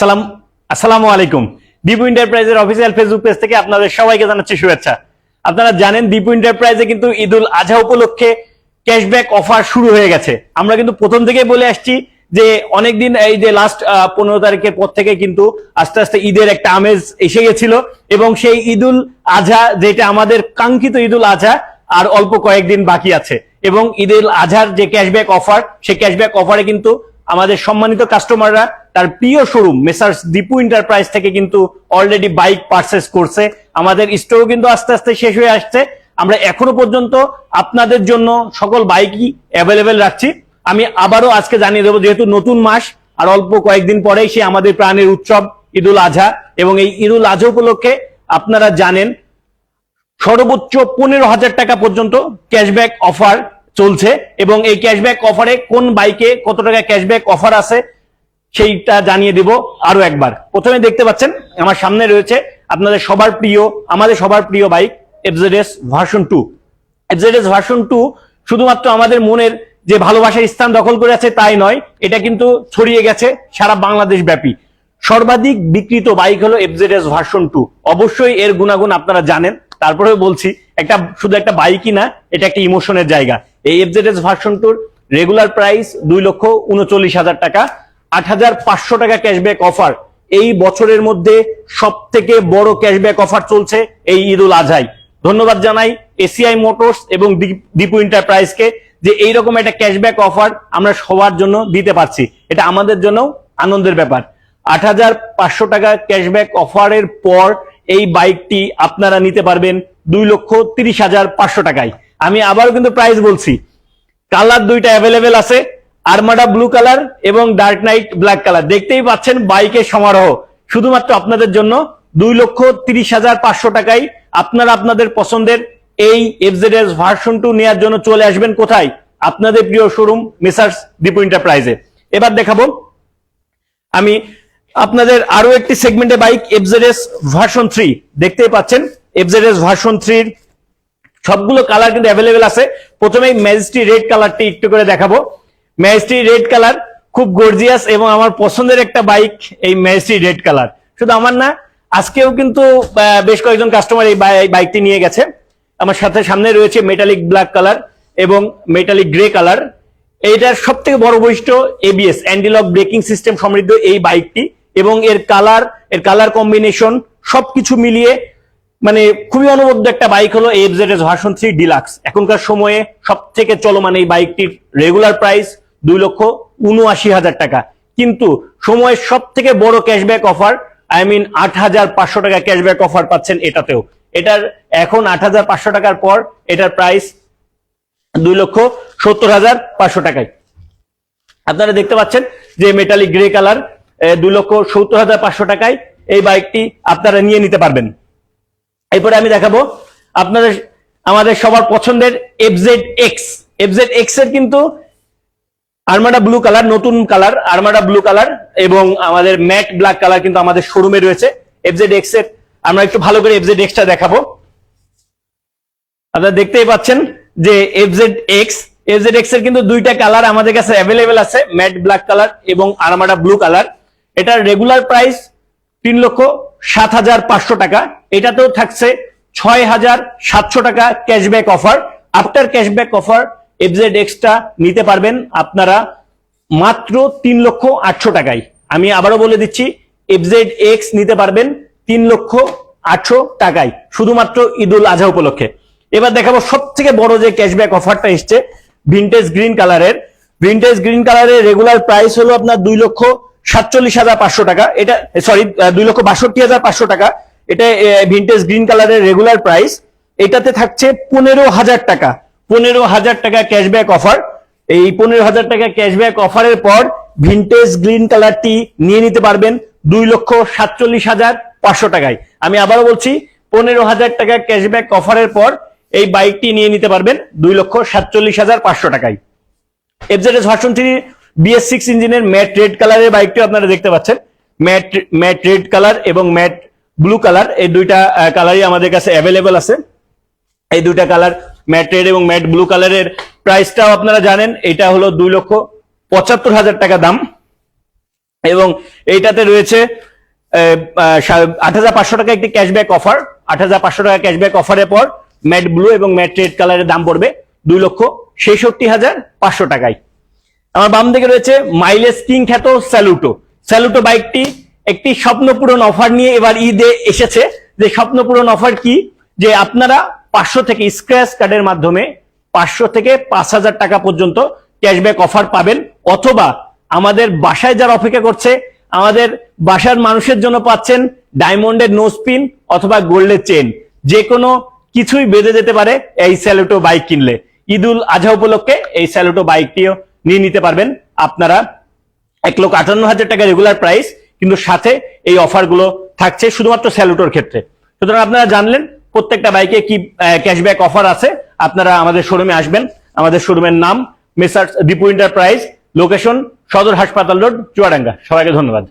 আসসালামু আলাইকুম। দীপু এন্টারপ্রাইজের অফিসিয়াল ফেসবুক পেজ থেকে আপনাদের সবাইকে জানাচ্ছি শুভেচ্ছা। আপনারা জানেন দীপু এন্টারপ্রাইজে কিন্তু ঈদুল আজহা উপলক্ষে ক্যাশব্যাক অফার শুরু হয়ে গেছে। আমরা কিন্তু প্রথম থেকেই বলে আসছি যে অনেকদিন এই যে লাস্ট 15 তারিখের পর থেকে কিন্তু আস্তে আস্তে ঈদের একটা আমেজ এসে গেছিল এবং সেই ঈদুল আজহা যেটা আমাদের কাঙ্ক্ষিত ঈদুল আজহা আর অল্প কয়েকদিন বাকি আছে এবং ঈদুল আজহার যে ক্যাশব্যাক অফার সেই ক্যাশব্যাক অফারে কিন্তু আমাদের সম্মানিত কাস্টমাররা তার প্রিয় শোরুম মেসার্স দীপু এন্টারপ্রাইজ থেকে কিন্তু অলরেডি বাইক পারচেস করছে। আমাদের স্টোরও কিন্তু আস্তে আস্তে শেষ হয়ে আসছে। আমরা এখনো পর্যন্ত আপনাদের জন্য সকল বাইকই অ্যাভেলেবেল রাখছি। আমি আবারও আজকে জানিয়ে দেবো, যেহেতু নতুন মাস আর অল্প কয়েকদিন পরেই সে আমাদের প্রাণের উৎসব ঈদুল আজহা, এবং এই ঈদুল আজহা উপলক্ষে আপনারা জানেন সর্বোচ্চ 15,000 টাকা পর্যন্ত ক্যাশব্যাক অফার চলছে এবং এই ক্যাশব্যাক অফারে কোন বাইকে কত টাকা ক্যাশব্যাক অফার আছে সেইটা জানিয়ে দেব আরো একবার। প্রথমে দেখতে পাচ্ছেন আমার সামনে রয়েছে আপনাদের সবার প্রিয়, আমাদের সবার প্রিয় bike FZS version 2। FZS version 2 শুধুমাত্র আমাদের মনের যে ভালোবাসার স্থান দখল করে আছে তাই নয়, এটা কিন্তু ছড়িয়ে গেছে সারা বাংলাদেশ ব্যাপী। সর্বাধিক বিক্রিত বাইক হলো এফজেডএস ভার্সন 2। অবশ্যই এর গুণাগুণ আপনারা জানেন, তারপরেও বলছি, শুধু একটা বাইকই না, এটা একটা ইমোশনের জায়গা। এই এফজেডএস ভার্সন 2 রেগুলার প্রাইস 2,39,000 টাকা, 8,500 টাকা ক্যাশব্যাক অফার। এই বছরের মধ্যে সব থেকে বড় ক্যাশব্যাক অফার চলছে এই ঈদুল আজহায়। ধন্যবাদ জানাই এসিআই মোটরস এবং দীপু এন্টারপ্রাইজকে যে এইরকম একটা ক্যাশব্যাক অফার আমরা সবার জন্য দিতে পারছি। এটা আমাদের জন্য আনন্দের ব্যাপার। 8,500 টাকা ক্যাশব্যাক অফারের পর এই বাইকটি আপনারা নিতে পারবেন 2,30,500 টাকায়। আমি আবারও কিন্তু প্রাইস বলছি, কালার দুইটা অ্যাভেলেবেল আছে, আরমাডা ব্লু কালার এবং ডার্ক নাইট ব্ল্যাক কালার। দেখতেই পাচ্ছেন বাইকের সমারোহ। শুধুমাত্র আপনাদের জন্য 2,30,500 টাকায় আপনারা আপনাদের পছন্দের এই এফজেডএস ভার্সন 2 নেওয়ার জন্য চলে আসবেন কোথায়? আপনাদের প্রিয় শোরুম মেসার্স দীপু এন্টারপ্রাইজে। এবার দেখাবো আমি আপনাদের আরো একটি সেগমেন্টে বাইক এফজেডএস ভার্সন 3। দেখতেই পাচ্ছেন এফজেডএস ভার্সন 3 সবগুলো কালার কিন্তু অ্যাভেলেবেল আছে। প্রথমেই ম্যাজেস্টি রেড কালারটি একটু করে দেখাবো। ম্যাজেস্টি রেড কালার খুব গর্জিয়াস এবং আমার পছন্দের একটা বাইক এই ম্যাজেস্টি রেড কালার। শুধু আমার না, আজকেও কিন্তু বেশ কয়েকজন কাস্টমার এই বাইকটি নিয়ে গেছে। আমার সাথে সামনে রয়েছে মেটালিক ব্ল্যাক কালার এবং মেটালিক গ্রে কালার। এইটার সব থেকে বড় বৈশিষ্ট্য এবিএস অ্যান্টি-লক ব্রেকিং সিস্টেম সমৃদ্ধ এই বাইকটি এবং এর কালার কম্বিনেশন সবকিছু মিলিয়ে মানে খুবই অনবদ্য একটা বাইক হলো এফজেডএস ভার্সন 3 ডিলাক্স। এখনকার সময়ে সব থেকে চলমান এই বাইকটির রেগুলার প্রাইস 2,79,000 টাকা, কিন্তু সময়ের সব থেকে বড় ক্যাশব্যাক অফার 8,500 টাকা ক্যাশব্যাক অফার পাচ্ছেন এটাতেও। এটার এখন 8,500 টাকার পর এটার প্রাইস 2,70,500 টাকায়। আপনারা দেখতে পাচ্ছেন যে মেটালিক গ্রে কালার 2,70,500 টাকায় এই বাইকটি আপনারা নিয়ে নিতে পারবেন। এরপরে আমি দেখাবো আমাদের সবার পছন্দের এফজেড এক্স এর কিন্তু আরমাডা ব্লু কালার, নতুন কালার আরমাডা ব্লু কালার এবং আমাদের ম্যাট ব্ল্যাক কালার কিন্তু আমাদের শোরুমে রয়েছে। এফজেড এক্স এর আমরা একটু ভালো করে এফজেড এক্সটা দেখাবো। আপনারা দেখতেই পাচ্ছেন যে এফজেড এক্স এর কিন্তু দুইটা কালার আমাদের কাছে অ্যাভেলেবেল আছে, ম্যাট ব্ল্যাক কালার এবং আরমাডা ব্লু কালার। এটার রেগুলার প্রাইস 3,07,500 টাকা। এটাতেও থাকছে 6,700 টাকা cashback offer. After cashback offer FZ extra নিতে পারবেন আপনারা মাত্র 3,08,000 টাকায়। আমি আবারও বলে দিচ্ছি, এফজেড এক্স নিতে পারবেন 3,08,000 টাকায় শুধুমাত্র ঈদুল আজহা উপলক্ষে। এবার দেখাবো সব থেকে বড় যে ক্যাশব্যাক অফারটা এসছে ভিনটেজ গ্রিন কালারের। ভিনটেজ গ্রিন কালারের রেগুলার প্রাইস হলো আপনার 2,47,500 টাকা। এটা 2,62,500 টাকা। এটা ভিনটেজ গ্রিন কালারের রেগুলার প্রাইস। এটাতে থাকছে 15,000 টাকা, 15,000 টাকা ক্যাশব্যাক অফার। এই 15,000 টাকা ক্যাশব্যাক অফারের পর ভিনটেজ গ্রিন কালারটি নিয়ে নিতে পারবেন 2,47,500 টাকায়। আমি আবারও বলছি, 15,000 টাকা ক্যাশব্যাক অফারের পর এই বাইকটি নিয়ে নিতে পারবেন 2,47,500 টাকায়। এফজেডএস ভার্সন 3 BS6 ইঞ্জিনের ম্যাট রেড কালারের বাইকটি আপনারা দেখতে পাচ্ছেন। ম্যাট রেড কালার এবং ম্যাট ব্লু কালার, এই দুইটা কালারই আমাদের কাছে অ্যাভেলেবেল আছে। এই দুইটা কালার ম্যাট রেড এবং ম্যাট ব্লু কালারের প্রাইসটাও আপনারা জানেন, এটা হলো 2,75,000 টাকা দাম। এবং এইটাতে রয়েছে ৮৫০০ টাকা একটি ক্যাশব্যাক অফার। ৮৫০০ টাকা ক্যাশব্যাক অফারের পর ম্যাট ব্লু এবং ম্যাট রেড কালারের দাম পড়বে ২,৬৬,৫০০ টাকায়। আমার বাম দিকে রয়েছে মাইলেজ কিং খ্যাত স্যালুটো। স্যালুটো বাইকটি একটি স্বপ্নপূরণ অফার নিয়ে এবার ঈদে এসেছে। যে স্বপ্নপূরণ অফার কি, যে আপনারা 500 থেকে স্ক্র্যাচ কার্ডের মাধ্যমে 500 থেকে 5,000 টাকা পর্যন্ত ক্যাশব্যাক অফার পাবেন, অথবা আমাদের বাসায় যারা অপেক্ষা করছে আমাদের বাসার মানুষের জন্য পাচ্ছেন ডায়মন্ডের নো স্পিন অথবা গোল্ডের চেন, যে কোনো কিছুই বেঁধে যেতে পারে এই স্যালুটো বাইক কিনলে। ঈদুল আজহা উপলক্ষে এই স্যালুটো বাইকটিও নিয়ে নিতে পারবেন আপনারা। 1,58,000 টাকা রেগুলার প্রাইস, কিন্তু সাথে এই অফার গুলো থাকছে শুধুমাত্র স্যালুটোর ক্ষেত্রে। সুতরাং আপনারা জানলেন প্রত্যেকটা বাইকে কি ক্যাশব্যাক অফার আছে। আপনারা আমাদের শোরুমে আসবেন। আমাদের শোরুমের নাম মেসার্স দীপু এন্টারপ্রাইজ, লোকেশন সদর হাসপাতাল রোড, চুয়াডাঙ্গা। সবাইকে ধন্যবাদ।